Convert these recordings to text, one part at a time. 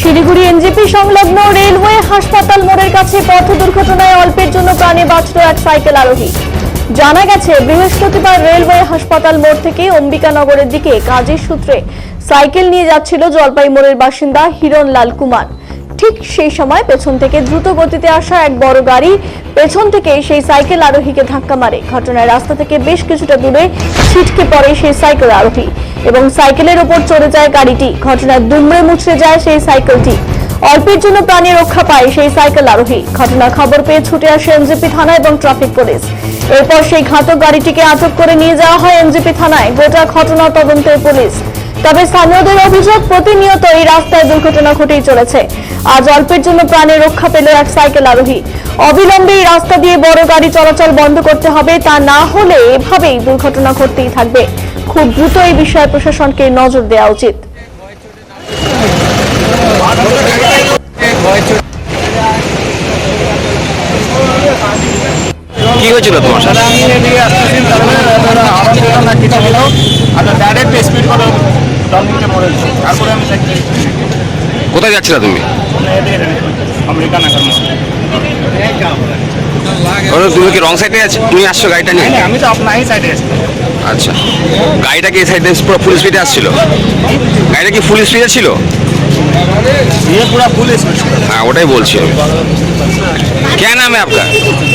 Siliguri NJP সংলগ্ন railway হাসপাতাল মোড়ের কাছে পথ দুর্ঘটনায় অল্পের জন্য প্রাণে বাঁচল এক সাইকেল আরোহী। জানা গেছে, বৃহস্পতিবার রেলওয়ে হাসপাতাল মোড় থেকে অম্বিকানগরের দিকে কাজের সূত্রে সাইকেল নিয়ে যাচ্ছিল জলপাই মোড়ের বাসিন্দা হিরণলাল কুমার। ঠিক সেই সময় পেছন থেকে দ্রুত গতিতে আসা এক বড় গাড়ি পেছন থেকে সেই সাইকেল আরোহীকে ধাক্কা মারে। ঘটনায় রাস্তা থেকে বেশ কিছুটা দূরে ছিটকে পড়ে সেই সাইকেল আরোহী এবং সাইকেলের উপর চড়ে যায় গাড়িটি। ঘটনায় দুমড়ে মুচড়ে যায় সেই সাইকেলটি। অল্পের জন্য প্রাণে রক্ষা পায় সেই সাইকেল আরোহী। ঘটনার খবর পেয়ে ছুটে আসে এনজেপি থানা এবং ট্রাফিক পুলিশ। এরপর সেই ঘাতক গাড়িটিকে আটক করে নিয়ে যাওয়া হয় এনজেপি থানায়। গোটা ঘটনা তদন্তে পুলিশ। তবে স্থানীয়দের অভিযোগ, প্রতিনিয়ত এই রাস্তায় দুর্ঘটনা ঘটেই চলেছে। আজ অল্পের জন্য প্রাণে রক্ষা পেল এক সাইকেল আরোহী। অবিলম্বে এই রাস্তা দিয়ে বড় গাড়ি চলাচল বন্ধ করতে হবে, তা না হলে এভাবেই দুর্ঘটনা ঘটতেই থাকবে। খুব দ্রুত এই বিষয়ে প্রশাসনকে নজর দেওয়া উচিত। কি হয়েছিল তোমার সাথে? আমি এদিকে আসতেছি, তারপরে আমার না কিছু হলো, আর ডাইরেক্ট স্পিড করে ডানদিকে পড়ে গেছে। তারপরে আমি কোথায় যাচ্ছিলা তুমি? আমেরিকা নাগার তুমি কি রং সাইডে তুমি আসছো গাড়িটা নিয়ে? আমি তো আপনার এই সাইডে আসছি। আচ্ছা, গাড়িটা কি এই সাইডে পুরো ফুল স্পিডে আসছিল? গাড়িটা কি ফুল স্পিডে ছিল? ये पूरा फुल स्पीड। हाँ, ওটাই বলছি আমি। क्या नाम है आपका?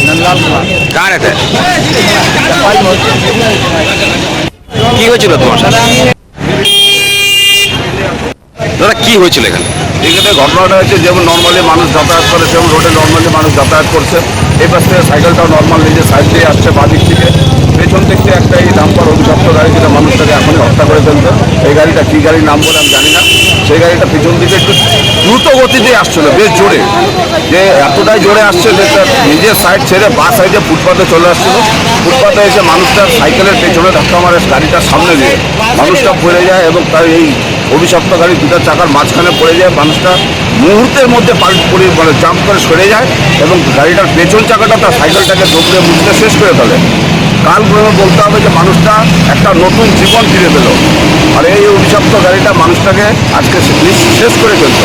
नंदलाल कुमार। कहाँ रहता है? কি হয়েছিল তোমার সাথে? দাদা, কি হয়েছিল এখানে? এখানে ঘটনাটা হচ্ছে, যেমন নর্মালি মানুষ যাতায়াত করে সেমন রোডে নর্মালি মানুষ যাতায়াত করছে। এই পাশ থেকে সাইকেলটাও নর্মাল নিজের সাইড দিয়ে আসছে বাদিক থেকে। পেছন থেকে একটা এই ডাম্পার অভিশপ্ত গাড়ি, যেটা মানুষটাকে এখনই হত্যা করে ফেলতো। এই গাড়িটা কী গাড়ির নাম বলে আমি জানি না। সেই গাড়িটা পেছন দিকে একটু দ্রুত গতিতে আসছিল, বেশ জোরে, যে এতটাই জোরে আসছে যে তার নিজের সাইড ছেড়ে বা সাইডে ফুটপাতে চলে আসছিল। ফুটপাতে এসে মানুষটার সাইকেলের পেছনে ধাক্কা মারে গাড়িটার সামনে দিয়ে। মানুষটা পড়ে যায় এবং তার এই অভিশপ্ত গাড়ি দুটা চাকার মাঝখানে পড়ে যায়। মানুষটা মুহূর্তের মধ্যে মানে জাম্প করে সরে যায় এবং গাড়িটার পেছন চাকাটা তার সাইকেলটাকে দৌড়ে মুছতে শেষ করে ফেলে। কাল বলতে হবে যে মানুষটা একটা নতুন জীবন ফিরে পেল। আর এই অভিশপ্ত গাড়িটা মানুষটাকে আজকে শেষ করে ফেলত।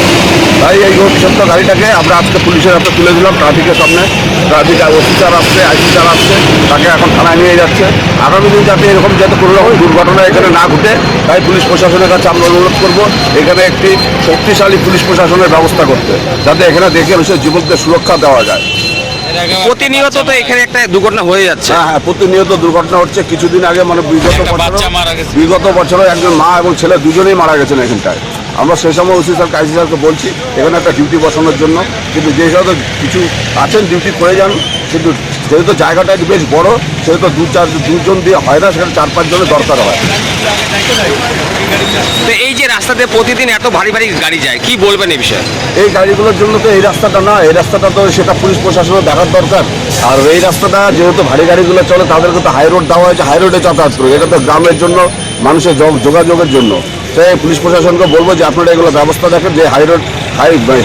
তাই এই অভিশপ্ত গাড়িটাকে আমরা আজকে পুলিশের হাতে তুলে দিলাম। ট্রাফিকের সামনে ট্রাফিক অফিসার আসছে, আইসি স্যার আসছে, তাকে এখন থানায় নিয়ে যাচ্ছে। আগামী দিন যাতে এরকম যাতে কোনো রকম দুর্ঘটনা এখানে না ঘটে, তাই পুলিশ প্রশাসনের কাছে আমরা অনুরোধ করবো এখানে একটি শক্তিশালী পুলিশ প্রশাসনের ব্যবস্থা করতে, যাতে এখানে দেখে মানুষের জীবনকে সুরক্ষা দেওয়া যায়। প্রতিনিয়ত তো এখানে একটা দুর্ঘটনা হয়ে যাচ্ছে। হ্যাঁ, প্রতিনিয়ত দুর্ঘটনা হচ্ছে। কিছুদিন আগে মানে বিগত বছরে একজন মা এবং ছেলে দুজনেই মারা গেছেন এখানটায়। আমরা সেই সময় ওসি স্যার আইসি স্যারকে বলছি এখানে একটা ডিউটি বসানোর জন্য, কিন্তু যে হিসাবে কিছু আছেন ডিউটি করে যান, কিন্তু যেহেতু জায়গাটা বেশ বড় সেহেতু দুজন দিয়ে হয় না, সেখানে 4-5 জনের দরকার হয়। তো এই যে রাস্তাতে প্রতিদিন এত ভারী ভারী গাড়ি যায়, কি বলবেন এই বিষয়ে? এই গাড়িগুলোর জন্য তো এই রাস্তাটা না, এই রাস্তাটা তো সেটা পুলিশ প্রশাসনের দেখার দরকার। আর এই রাস্তাটা যেহেতু ভারী গাড়িগুলো চলে, তাদেরকে তো হাই রোড দেওয়া হয়েছে, হাই রোডে যাতায়াত করে। এটা তো গ্রামের জন্য, মানুষের যোগাযোগের জন্য। তাই পুলিশ প্রশাসনকে বলবো যে আপনারা এগুলো ব্যবস্থা দেখেন, যে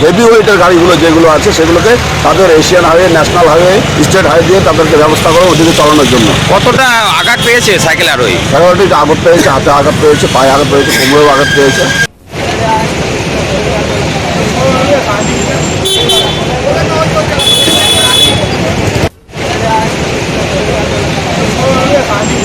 হেভি ওয়েটের গাড়িগুলো যেগুলো আছে সেগুলোকে তাদের Asian highway, national highway, state highway দিয়ে তাদেরকে ব্যবস্থা করে ওদিকে চালানোর জন্য। কতটা আঘাত পেয়েছে সাইকেল আরোহী? আঘাত পেয়েছে, হাতে আঘাত পেয়েছে, পায়ে আঘাত পেয়েছে, কোমরেও আঘাত পেয়েছে।